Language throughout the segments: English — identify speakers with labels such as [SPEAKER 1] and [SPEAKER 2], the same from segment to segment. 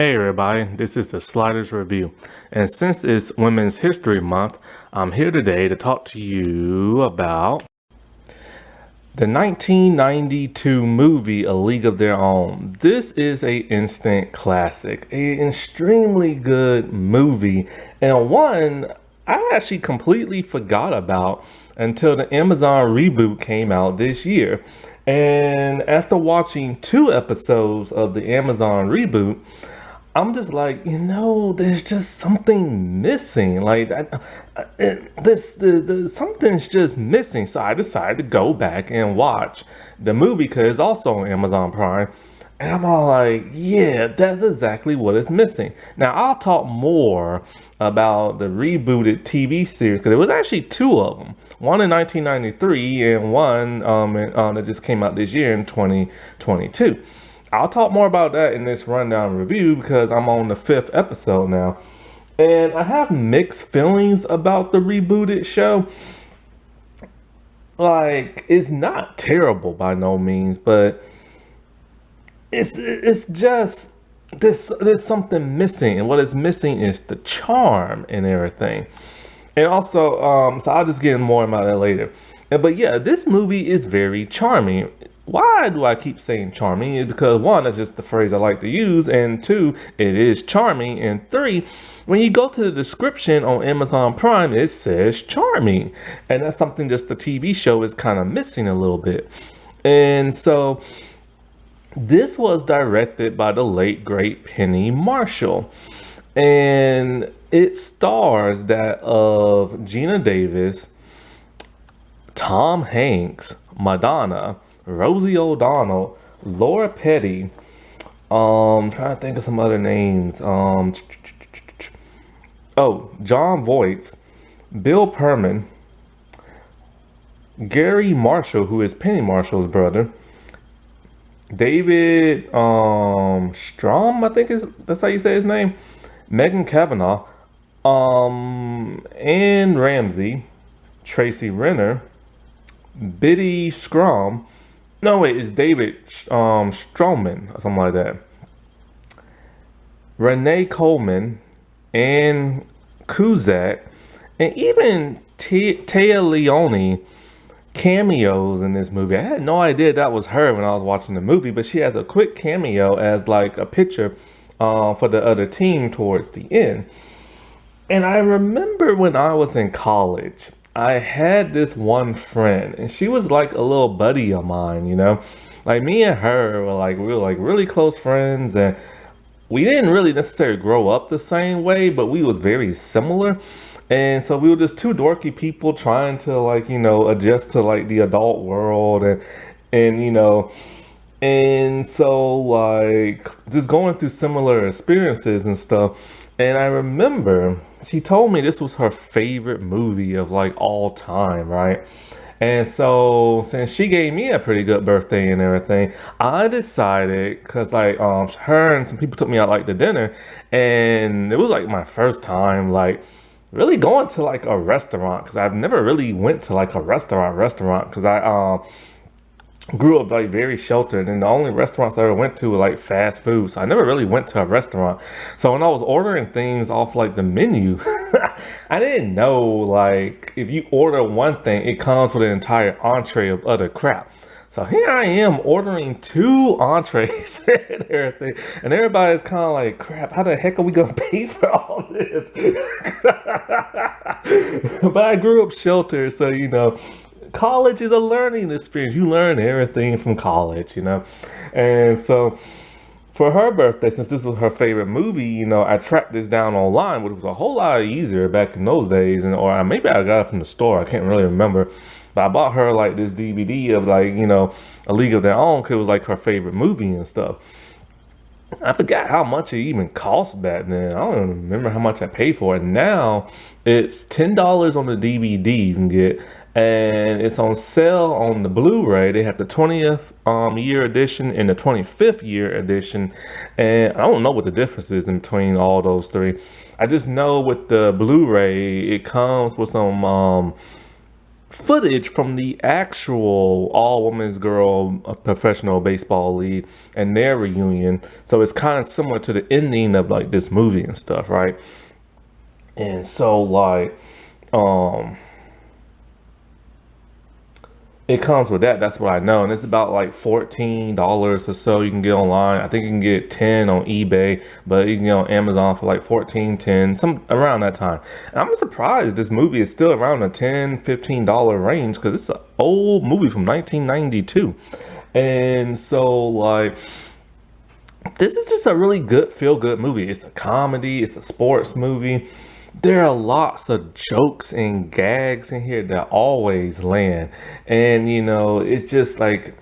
[SPEAKER 1] Hey everybody, this is the Sliders Review, and since it's Women's History Month, I'm here today to talk to you about the 1992 movie A League of Their Own. This is a instant classic, an extremely good movie, and one I actually completely forgot about until the Amazon reboot came out this year. And after watching 2 episodes of the Amazon reboot, I'm just like, there's just something missing. Like something's just missing. So I decided to go back and watch the movie because it's also on Amazon Prime. And I'm all like, yeah, that's exactly what is missing. Now I'll talk more about the rebooted TV series because it was actually 2 of them. One in 1993 and one that just came out this year in 2022. I'll talk more about that in this rundown review because I'm on the 5th episode now. And I have mixed feelings about the rebooted show. Like, it's not terrible by no means, but it's just there's something missing, and what is missing is the charm and everything. And also, so I'll just get more about that later. But yeah, this movie is very charming. Why do I keep saying charming? It's because one, that's just the phrase I like to use, and two, it is charming, and three, when you go to the description on Amazon Prime, it says charming, and that's something just the TV show is kind of missing a little bit. And so this was directed by the late great Penny Marshall, and it stars that of Geena Davis, Tom Hanks, Madonna, Rosie O'Donnell, Laura Petty, trying to think of some other names. John Voight, Bill Pullman, Gary Marshall, who is Penny Marshall's brother, David Strom, I think that's how you say his name, Megan Kavanaugh, Anne Ramsey, Tracy Renner, Biddy Scrum. No, wait, it's David Stroman or something like that. Renee Coleman, Ann Cusack, and even Taya Leone cameos in this movie. I had no idea that was her when I was watching the movie, but she has a quick cameo as like a picture for the other team towards the end. And I remember when I was in college, I had this one friend, and she was like a little buddy of mine, Like me and her were like we were like really close friends, and we didn't really necessarily grow up the same way, but we was very similar. And so we were just two dorky people trying to adjust to like the adult world and and so like just going through similar experiences and stuff. And I remember she told me this was her favorite movie of like all time, right? And so since she gave me a pretty good birthday and everything, I decided because her and some people took me out like to dinner, and it was like my first time like really going to like a restaurant because I've never really went to like a restaurant because I grew up like very sheltered, and the only restaurants I ever went to were like fast food, so I never really went to a restaurant. So when I was ordering things off like the menu, I didn't know like if you order one thing it comes with an entire entree of other crap. So here I am ordering 2 entrees and everything, and everybody's kind of like, crap, how the heck are we gonna pay for all this? But I grew up sheltered, so college is a learning experience. You learn everything from college. And so for her birthday, since this was her favorite movie, I tracked this down online, which was a whole lot easier back in those days, or maybe I got it from the store. I can't really remember. But I bought her like this DVD of A League of Their Own because it was like her favorite movie and stuff. I forgot how much it even cost back then. I don't even remember how much I paid for it. Now it's $10 on the DVD you can get, and it's on sale on the Blu-ray. They have the 20th year edition and the 25th year edition, and I don't know what the difference is in between all those three. I just know with the Blu-ray it comes with some footage from the actual all women's girl professional baseball league and their reunion. So it's kind of similar to the ending of like this movie and stuff, right? And so like um it comes with that. That's what I know, and it's about like $14 or so. You can get online. I think you can get 10 on eBay, but you can get on Amazon for like 14, 10, some around that time. And I'm surprised this movie is still around the 10, $15 range because it's an old movie from 1992. And so like this is just a really good feel good movie. It's a comedy, it's a sports movie. There are lots of jokes and gags in here that always land. And it's just like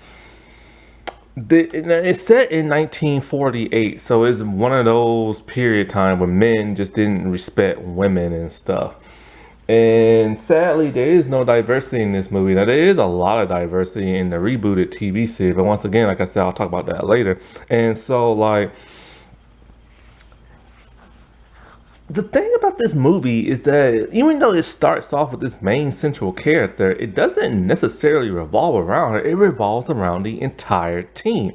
[SPEAKER 1] it's set in 1948, so it's one of those period time where men just didn't respect women and stuff. And sadly, there is no diversity in this movie. Now, there is a lot of diversity in the rebooted TV series, but once again, like I said, I'll talk about that later. And so, like, the thing about this movie is that even though it starts off with this main central character, it doesn't necessarily revolve around her. It revolves around the entire team.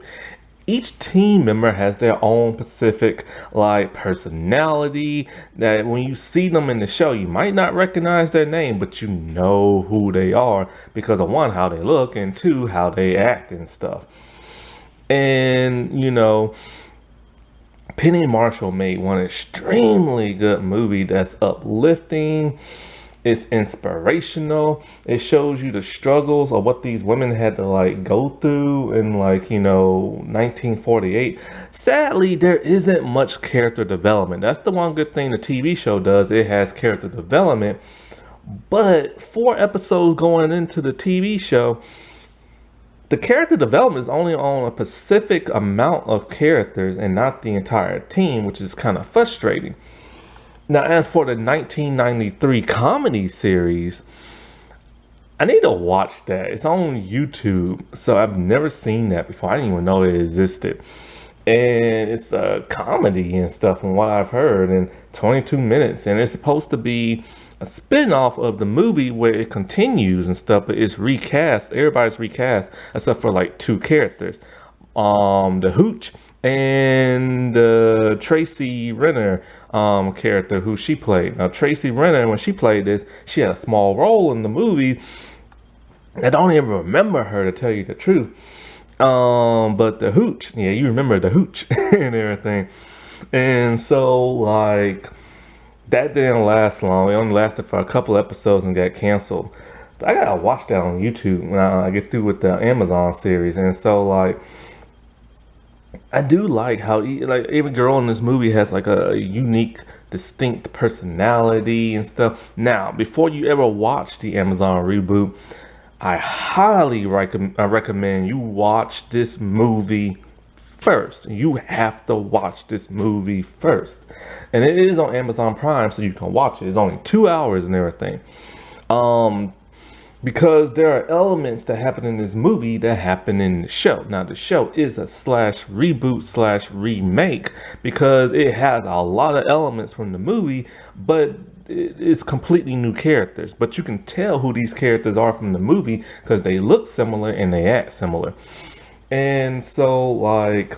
[SPEAKER 1] Each team member has their own specific like personality that when you see them in the show, you might not recognize their name, but you know who they are because of one, how they look, and two, how they act and stuff. And Penny Marshall made one extremely good movie that's uplifting. It's inspirational. It shows you the struggles of what these women had to like go through in 1948. Sadly, there isn't much character development. That's the one good thing the TV show does. It has character development. But 4 episodes going into the TV show, the character development is only on a specific amount of characters and not the entire team, which is kind of frustrating. Now, as for the 1993 comedy series, I need to watch that. It's on YouTube, so I've never seen that before. I didn't even know it existed. And it's a comedy and stuff from what I've heard, and 22 minutes. And it's supposed to be a spin-off of the movie where it continues and stuff, but it's recast. Everybody's recast except for like 2 characters. The Hooch and Tracy Renner character who she played. Now Tracy Renner, when she played this, she had a small role in the movie. I don't even remember her, to tell you the truth. But the Hooch, yeah, you remember the Hooch and everything. And so like that didn't last long. It only lasted for a couple episodes and got canceled. But I gotta watch that on YouTube when I get through with the Amazon series. And so like I do like how like every girl in this movie has like a unique, distinct personality and stuff. Now, before you ever watch the Amazon reboot, I highly recommend you watch this movie first. You have to watch this movie first, and it is on Amazon Prime, so you can watch it. It's only 2 hours and everything. Because there are elements that happen in this movie that happen in the show. Now, the show is a slash reboot slash remake because it has a lot of elements from the movie, but it's completely new characters. But you can tell who these characters are from the movie because they look similar and they act similar. And so, like,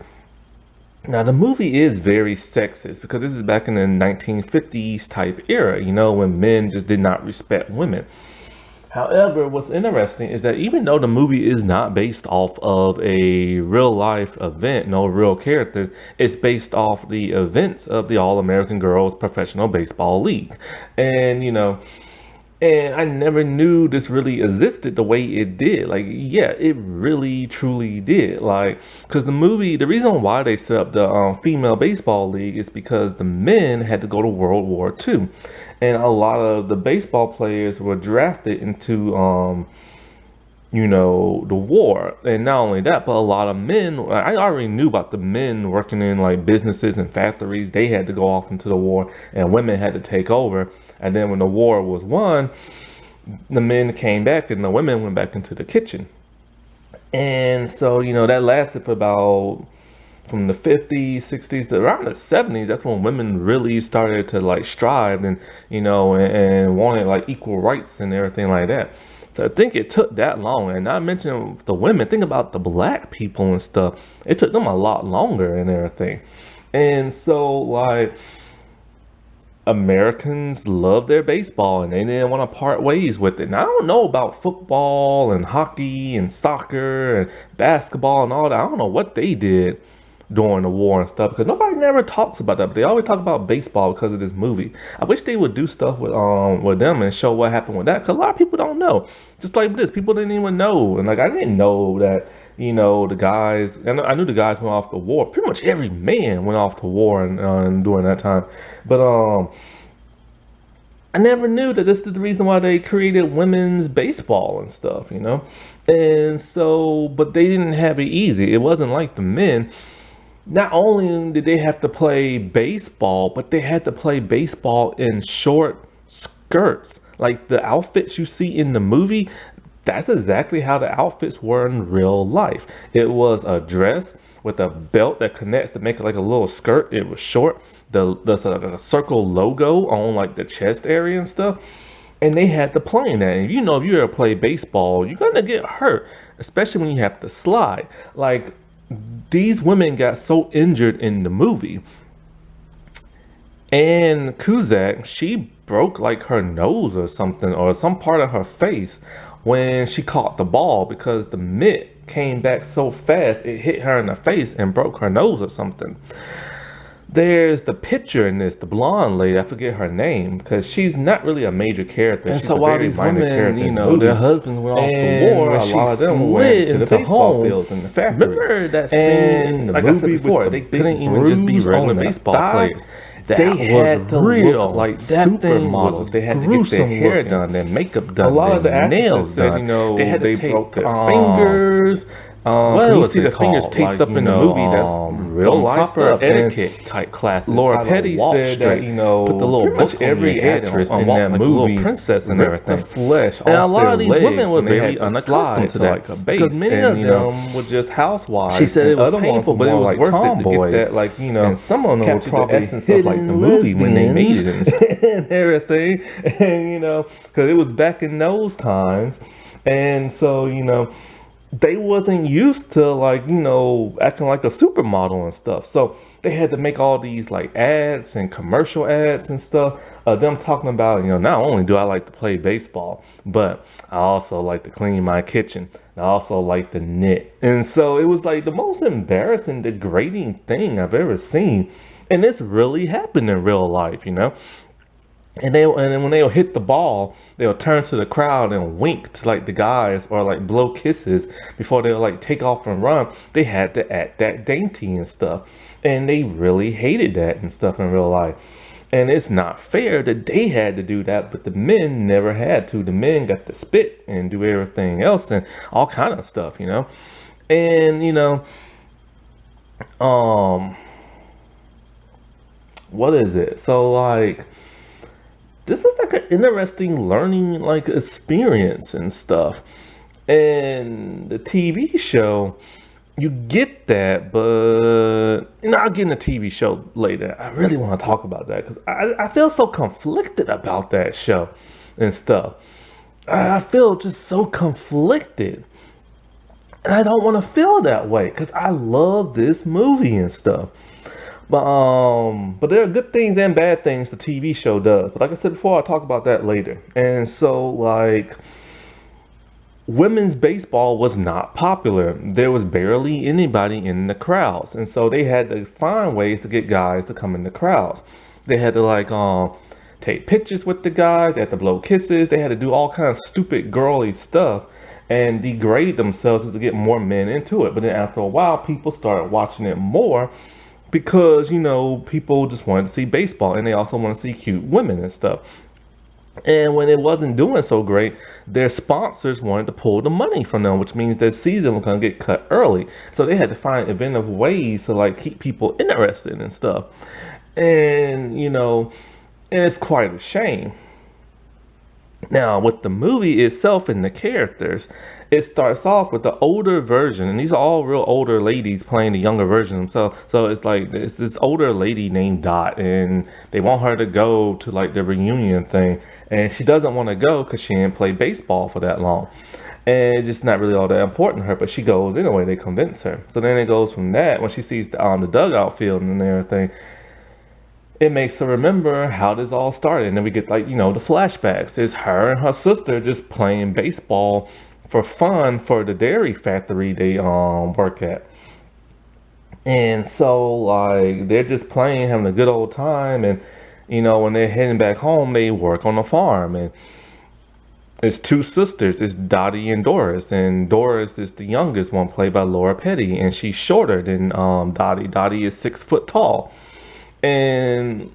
[SPEAKER 1] now the movie is very sexist because this is back in the 1950s type era, when men just did not respect women. However, what's interesting is that even though the movie is not based off of a real life event, no real characters, it's based off the events of the All American Girls Professional Baseball League. And, and I never knew this really existed the way it did. Like, yeah, it really, truly did. Like, because the reason why they set up the female baseball league is because the men had to go to World War II. And a lot of the baseball players were drafted into, the war. And not only that, but a lot of men, I already knew about the men working in like businesses and factories. They had to go off into the war and women had to take over. And then when the war was won, the men came back and the women went back into the kitchen. And so, that lasted for about from the 50s, 60s to around the 70s. That's when women really started to like strive and, and wanted like equal rights and everything like that. So I think it took that long. And not mentioning the women, think about the black people and stuff. It took them a lot longer and everything. And so, like, Americans love their baseball and they didn't want to part ways with it. Now, I don't know about football and hockey and soccer and basketball and all that. I don't know what they did during the war and stuff because nobody never talks about that. But they always talk about baseball because of this movie. I wish they would do stuff with them and show what happened with that because a lot of people don't know. Just like this, people didn't even know. And like I didn't know that, the guys, and I knew the guys went off to war. Pretty much every man went off to war and during that time. But I never knew that this is the reason why they created women's baseball and stuff, And so, but they didn't have it easy. It wasn't like the men. Not only did they have to play baseball, but they had to play baseball in short skirts. Like the outfits you see in the movie, that's exactly how the outfits were in real life. It was a dress with a belt that connects to make it like a little skirt. It was short. There's a circle logo on like the chest area and stuff. And they had to play in that. And if you ever play baseball, you're gonna get hurt, especially when you have to slide. Like these women got so injured in the movie. And Cusack, she broke like her nose or something, or some part of her face when she caught the ball because the mitt came back so fast it hit her in the face and broke her nose or something. There's the picture in this, the blonde lady, I forget her name, because she's not really a major character.
[SPEAKER 2] And
[SPEAKER 1] she's
[SPEAKER 2] so while these women, their husbands went off to war, a lot of them went to the baseball fields and the factories.
[SPEAKER 1] Remember that scene in the movie before? They couldn't even just be regular baseball players. They had to look like supermodels. They had to get their hair done, their makeup done,
[SPEAKER 2] a lot of the
[SPEAKER 1] nails
[SPEAKER 2] done.
[SPEAKER 1] They had to tape their fingers. You see the fingers taped up in the movie. That's real life stuff. Etiquette type classes.
[SPEAKER 2] Laura Petty said that
[SPEAKER 1] put the little book every actress in that movie, princess and everything,
[SPEAKER 2] the flesh.
[SPEAKER 1] And a lot of these women were very unaccustomed to that
[SPEAKER 2] because many of them were just housewives.
[SPEAKER 1] She said it was painful, but it was worth it to get that,
[SPEAKER 2] and some of them were probably
[SPEAKER 1] the essence of like the movie when they made it
[SPEAKER 2] and everything, and because it was back in those times, and so they wasn't used to acting like a supermodel and stuff. So they had to make all these like ads and commercial ads and stuff. Them talking about, not only do I like to play baseball, but I also like to clean my kitchen. I also like to knit. And so it was like the most embarrassing, degrading thing I've ever seen. And this really happened in real life, And then when they'll hit the ball, they'll turn to the crowd and wink to like the guys or like blow kisses before they'll like take off and run. They had to act that dainty and stuff. And they really hated that and stuff in real life. And it's not fair that they had to do that, but the men never had to. The men got to spit and do everything else and all kind of stuff, And, what is it? So like, this is like an interesting learning like experience and stuff. And the TV show, you get that, but I'll get in the TV show later. I really want to talk about that because I feel so conflicted about that show and stuff. I feel just so conflicted. And I don't want to feel that way because I love this movie and stuff. But there are good things and bad things the TV show does. But like I said before, I'll talk about that later. And so like women's baseball was not popular. There was barely anybody in the crowds. And so they had to find ways to get guys to come in the crowds. They had to take pictures with the guys. They had to blow kisses. They had to do all kinds of stupid girly stuff and degrade themselves to get more men into it. But then after a while, people started watching it more because, people just wanted to see baseball and they also want to see cute women and stuff. And when it wasn't doing so great, their sponsors wanted to pull the money from them, which means their season was going to get cut early. So they had to find inventive ways to keep people interested and stuff. And, and it's quite a shame. Now, with the movie itself and the characters, it starts off with the older version, and these are all real older ladies playing the younger version. So it's like it's this older lady named Dot, and they want her to go to like the reunion thing, and she doesn't want to go because she didn't play baseball for that long, and it's just not really all that important to her. But she goes anyway. They convince her. So then it goes from that when she sees the dugout field and everything. It makes her remember how this all started. And then we get like, the flashbacks. It's her and her sister just playing baseball for fun for the dairy factory they work at. And so like they're just playing, having a good old time, and when they're heading back home, they work on the farm, and it's two sisters. It's Dottie and Doris, and Doris is the youngest one, played by Laura Petty, and she's shorter than Dottie. Dottie is 6 foot tall. And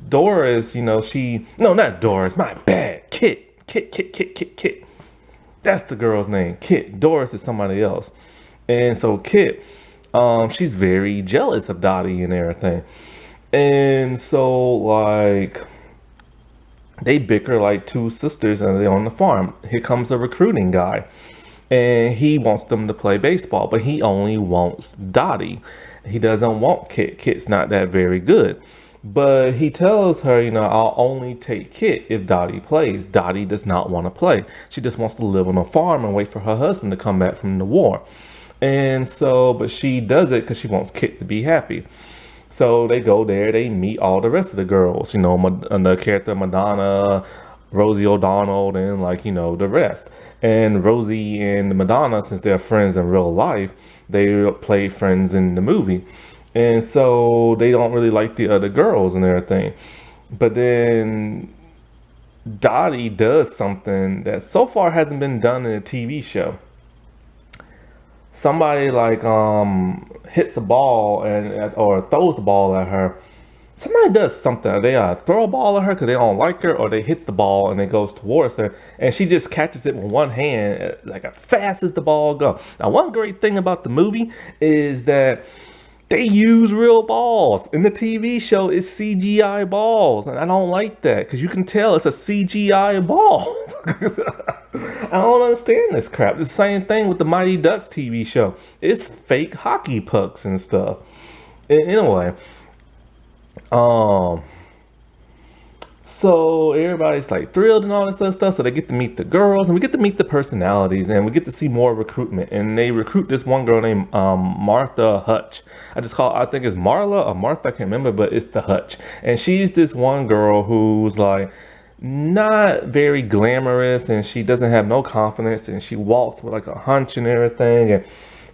[SPEAKER 2] Doris, no, not Doris, my bad. Kit. That's the girl's name, Kit. Doris is somebody else. And so Kit, she's very jealous of Dottie and everything. And so, like, they bicker like two sisters and they're on the farm. Here comes a recruiting guy. And he wants them to play baseball, but he only wants Dottie. He doesn't want Kit. Kit's not that very good. But he tells her, I'll only take Kit if Dottie plays. Dottie does not want to play. She just wants to live on a farm and wait for her husband to come back from the war. And so, but she does it because she wants Kit to be happy. So they go there, they meet all the rest of the girls, the character Madonna, Rosie O'Donnell, and the rest. And Rosie and Madonna, since they're friends in real life, they play friends in the movie. And so they don't really like the other girls and everything. But then Dottie does something that so far hasn't been done in a TV show. Somebody like hits a ball or throws the ball at her. Somebody does something. They throw a ball at her because they don't like her, or they hit the ball and it goes towards her, and she just catches it with one hand, like as fast as the ball goes. Now, one great thing about the movie is that they use real balls. In the TV show, it's CGI balls, and I don't like that because you can tell it's a CGI ball. I don't understand this crap. It's the same thing with the Mighty Ducks TV show. It's fake hockey pucks and stuff. Anyway. So everybody's like thrilled and all this other stuff. So they get to meet the girls and we get to meet the personalities and we get to see more recruitment. And they recruit this one girl named Martha Hutch. I think it's Marla or Martha, I can't remember, but it's the Hutch. And she's this one girl who's like not very glamorous and she doesn't have no confidence and she walks with like a hunch and everything. And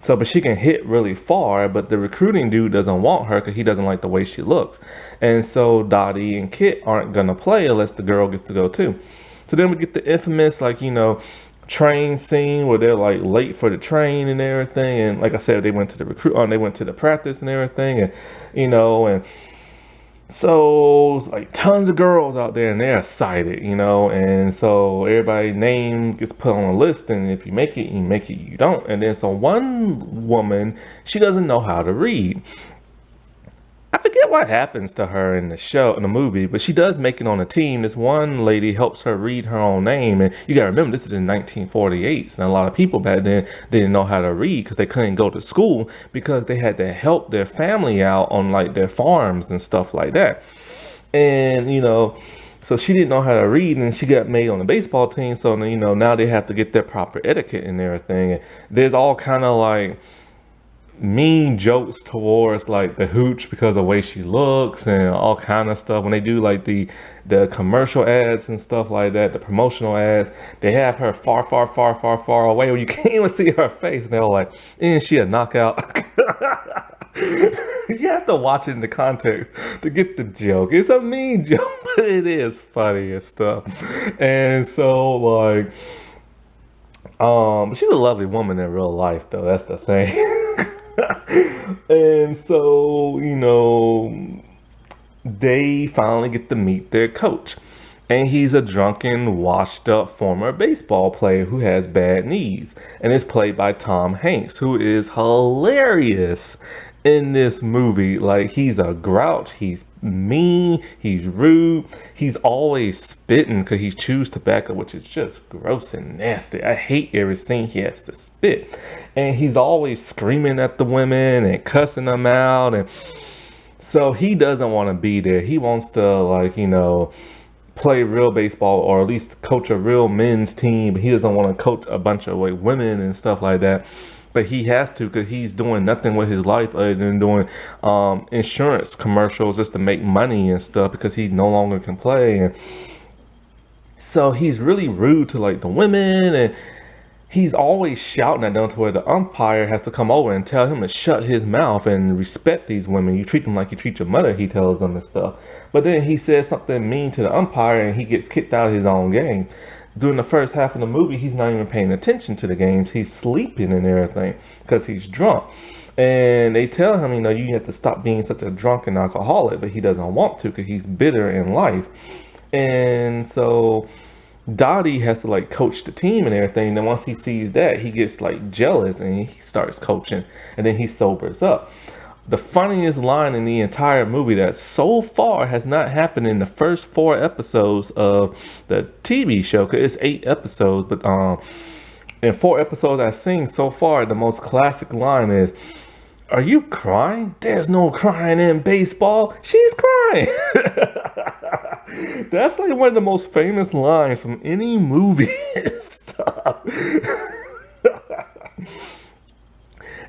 [SPEAKER 2] so, but she can hit really far, but the recruiting dude doesn't want her because he doesn't like the way she looks. And so Dottie and Kit aren't going to play unless the girl gets to go too. So then we get the infamous, train scene where they're like late for the train and everything. And like I said, they went to the practice and everything. And, and so like tons of girls out there and they're excited, and so everybody's name gets put on a list, and if you make it, you don't. And then so one woman, she doesn't know how to read. I forget what happens to her in the movie, but she does make it on a team. This one lady helps her read her own name. And you gotta remember, this is in 1948. And a lot of people back then didn't know how to read because they couldn't go to school because they had to help their family out on like their farms and stuff like that. And, so she didn't know how to read and she got made on the baseball team. So, now they have to get their proper etiquette and everything. And there's all kind of like mean jokes towards like the hooch because of the way she looks and all kind of stuff. When they do like the commercial ads and stuff like that, the promotional ads, they have her far away where you can't even see her face, and they're like, isn't she a knockout? You have to watch it in the context to get the joke. It's a mean joke, but it is funny and stuff. And so like she's a lovely woman in real life though, that's the thing. And so, they finally get to meet their coach. And he's a drunken, washed up former baseball player who has bad knees. And it's played by Tom Hanks, who is hilarious
[SPEAKER 1] in this movie. Like, he's a grouch, he's mean, he's rude, he's always spitting because he chews tobacco, which is just gross and nasty. I hate every scene he has to spit. And he's always screaming at the women and cussing them out. And so he doesn't want to be there. He wants to, like, play real baseball, or at least coach a real men's team. He doesn't want to coach a bunch of like women and stuff like that, but he has to because he's doing nothing with his life other than doing insurance commercials just to make money and stuff because he no longer can play. And so he's really rude to like the women, and he's always shouting at them to where the umpire has to come over and tell him to shut his mouth and respect these women. You treat them like you treat your mother, he tells them and stuff. But then he says something mean to the umpire and he gets kicked out of his own game. During the first half of the movie, he's not even paying attention to the games. He's sleeping and everything because he's drunk. And they tell him, you have to stop being such a drunken alcoholic, but he doesn't want to because he's bitter in life. And so Dottie has to like coach the team and everything. Then once he sees that, he gets like jealous and he starts coaching, and then he sobers up. The funniest line in the entire movie that so far has not happened in the first 4 episodes of the TV show, because it's 8 episodes, but in 4 episodes I've seen so far, the most classic line is, "Are you crying? There's no crying in baseball. She's crying." That's like one of the most famous lines from any movie and stuff.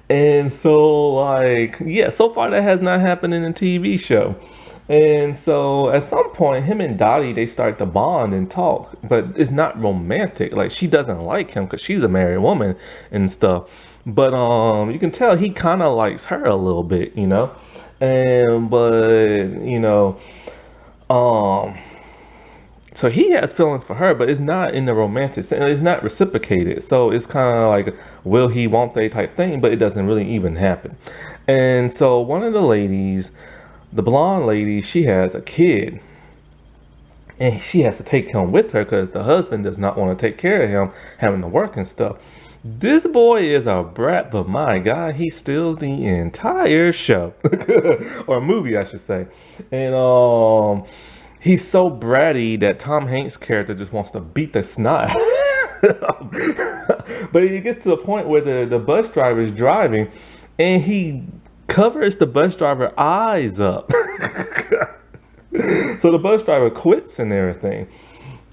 [SPEAKER 1] And so, like, yeah, so far that has not happened in a TV show. And so at some point, him and Dottie, they start to bond and talk, but it's not romantic. Like, she doesn't like him because she's a married woman and stuff. But you can tell he kind of likes her a little bit, And so he has feelings for her, but it's not in the romantic sense. It's not reciprocated. So it's kind of like, will he, won't they type thing, but it doesn't really even happen. And so one of the ladies, the blonde lady, she has a kid. And she has to take him with her because the husband does not want to take care of him, having to work and stuff. This boy is a brat, but my God, he steals the entire show. Or movie, I should say. And he's so bratty that Tom Hanks' character just wants to beat the snot. But he gets to the point where the bus driver is driving and he covers the bus driver's eyes up. So the bus driver quits and everything.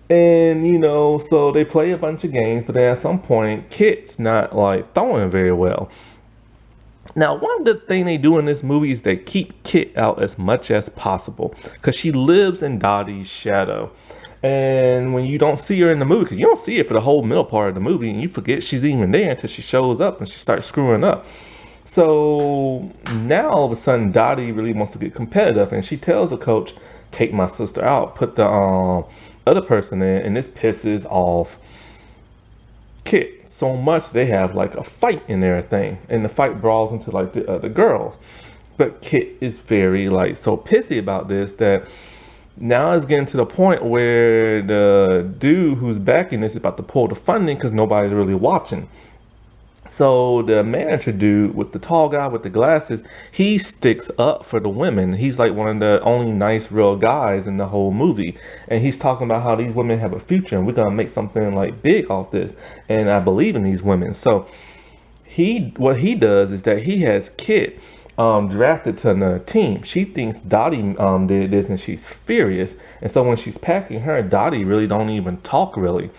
[SPEAKER 1] And, so they play a bunch of games, but then at some point, Kit's not like throwing very well. Now, one good thing they do in this movie is they keep Kit out as much as possible because she lives in Dottie's shadow. And when you don't see her in the movie, because you don't see it for the whole middle part of the movie, and you forget she's even there until she shows up and she starts screwing up. So now all of a sudden, Dottie really wants to get competitive, and she tells the coach, "Take my sister out, put the other person in," and this pisses off Kit so much they have like a fight and everything, and the fight brawls into like the other girls. But Kit is very like so pissy about this that now it's getting to the point where the dude who's backing this is about to pull the funding because nobody's really watching. So the manager dude with the tall guy with the glasses, he sticks up for the women. He's like one of the only nice real guys in the whole movie. And he's talking about how these women have a future and we're going to make something like big off this. And I believe in these women. So what he does is that he has Kit drafted to another team. She thinks Dottie did this and she's furious. And so when she's packing her, Dottie really don't even talk really.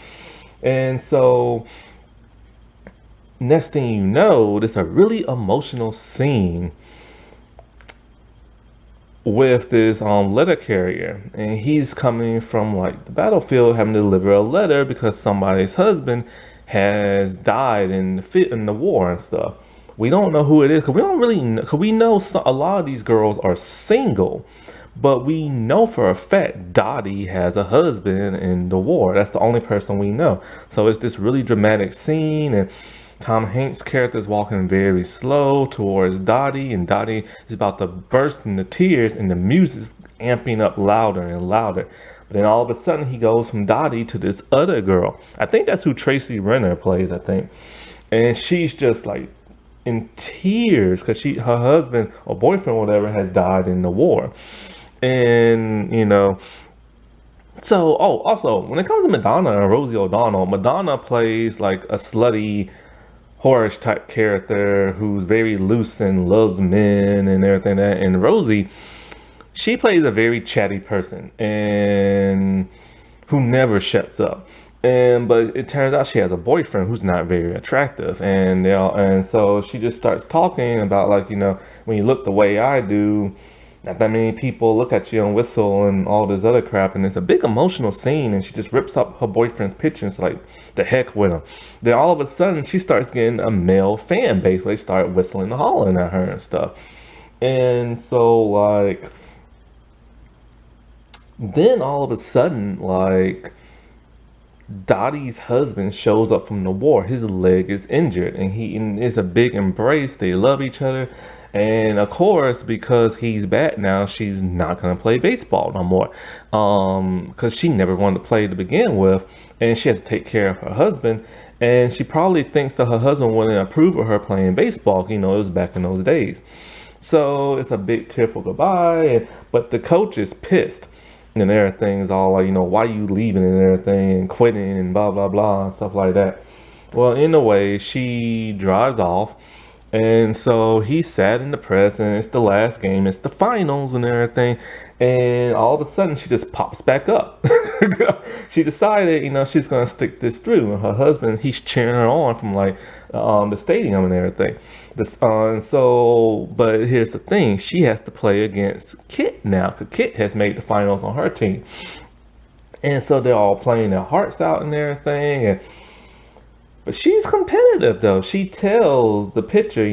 [SPEAKER 1] And so next thing you know, there's a really emotional scene with this letter carrier, and he's coming from like the battlefield having to deliver a letter because somebody's husband has died in the war and stuff. We don't know who it is because we don't really know, because we know a lot of these girls are single, but we know for a fact Dottie has a husband in the war. That's the only person we know. So it's this really dramatic scene, and Tom Hanks' character is walking very slow towards Dottie, and Dottie is about to burst into tears, and the music's amping up louder and louder. But then all of a sudden, he goes from Dottie to this other girl. I think that's who Tracy Renner plays, I think. And she's just like
[SPEAKER 2] in tears because her husband or boyfriend or whatever has died in the war. And so, also, when it comes to Madonna and Rosie O'Donnell, Madonna plays like a slutty, whorish type character who's very loose and loves men and everything that. And Rosie, she plays a very chatty person and who never shuts up. But it turns out she has a boyfriend who's not very attractive, and so she just starts talking about, like, when you look the way I do, not that many people look at you and whistle and all this other crap. And it's a big emotional scene, and she just rips up her boyfriend's picture. It's like, the heck with him. Then all of a sudden she starts getting a male fan base where they start whistling and hollering at her and stuff. And so, like, then all of a sudden, like, Dottie's husband shows up from the war. His leg is injured, and it's a big embrace. They love each other. And of course, because he's back now, she's not gonna play baseball no more. Because she never wanted to play to begin with, and she has to take care of her husband. And she probably thinks that her husband wouldn't approve of her playing baseball. It was back in those days. So it's a big tearful goodbye. But the coach is pissed, and everything's all like, why you leaving and everything and quitting and blah blah blah and stuff like that. Well, in a way, she drives off, and so he's sad and depressed, and it's the last game, it's the finals and everything, and all of a sudden she just pops back up. She decided, she's gonna stick this through. And her husband, he's cheering her on from like the stadium and everything. But here's the thing: she has to play against Kit now, because Kit has made the finals on her team, and so they're all playing their hearts out and everything. But she's competitive though. She tells the pitcher,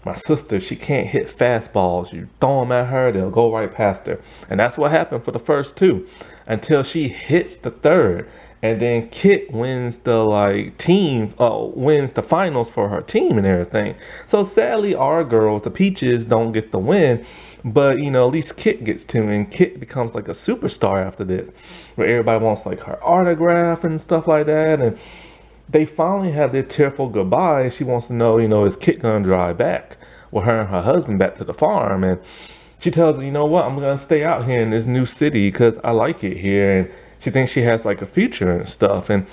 [SPEAKER 2] my sister, she can't hit fastballs. You throw them at her, they'll go right past her. And that's what happened for the first two, until she hits the third. And then Kit wins wins the finals for her team and everything. So sadly, our girls, the Peaches, don't get the win. But, at least Kit gets to, and Kit becomes like a superstar after this, where everybody wants like her autograph and stuff like that. And they finally have their tearful goodbye, and she wants to know, is Kit gonna drive back with her and her husband back to the farm? And she tells her, you know what, I'm gonna stay out here in this new city because I like it here, and she thinks she has like a future and stuff. And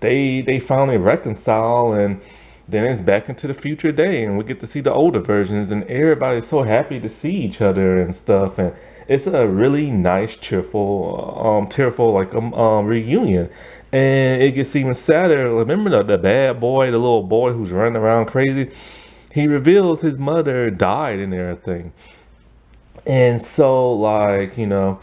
[SPEAKER 2] they finally reconcile, and then it's back into the future day, and we get to see the older versions, and everybody's so happy to see each other and stuff. And it's a really nice, tearful like reunion. And it gets even sadder. Remember the bad boy, the little boy who's running around crazy? He reveals his mother died and everything. And so, like, and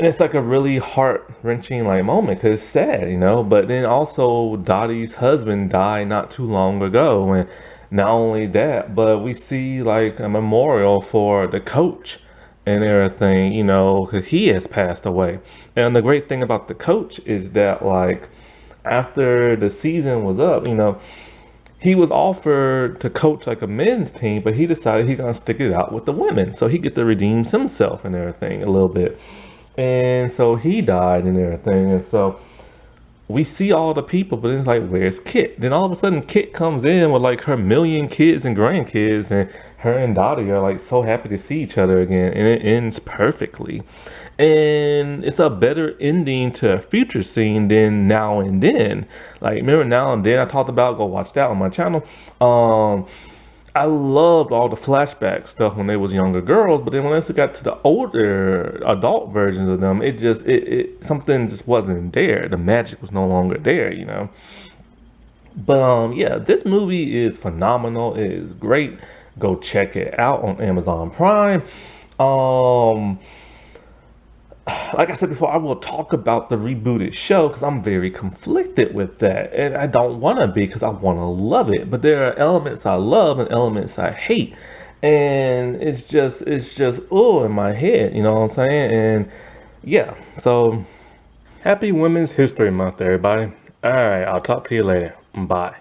[SPEAKER 2] it's like a really heart-wrenching like moment, because it's sad, but then also Dottie's husband died not too long ago. And not only that, but we see like a memorial for the coach and everything, because he has passed away. And the great thing about the coach is that, like, after the season was up, he was offered to coach like a men's team, but he decided he's gonna stick it out with the women, so he get to redeem himself and everything a little bit. And so he died and everything, and so we see all the people, but it's like, where's Kit? Then all of a sudden, Kit comes in with like her million kids and grandkids, and her and Dottie are like so happy to see each other again, and it ends perfectly. And it's a better ending to a future scene than Now and Then. Like, remember Now and Then I talked about? Go watch that on my channel. I loved all the flashback stuff when they was younger girls, but then when I got to the older adult versions of them, it something just wasn't there. The magic was no longer there. But yeah, this movie is phenomenal. It is great. Go check it out on Amazon Prime. Like I said before, I will talk about the rebooted show because I'm very conflicted with that, and I don't want to be, because I want to love it, but there are elements I love and elements I hate, and it's just in my head, you know what I'm saying? And yeah, so happy Women's History Month, everybody. All right, I'll talk to you later. Bye.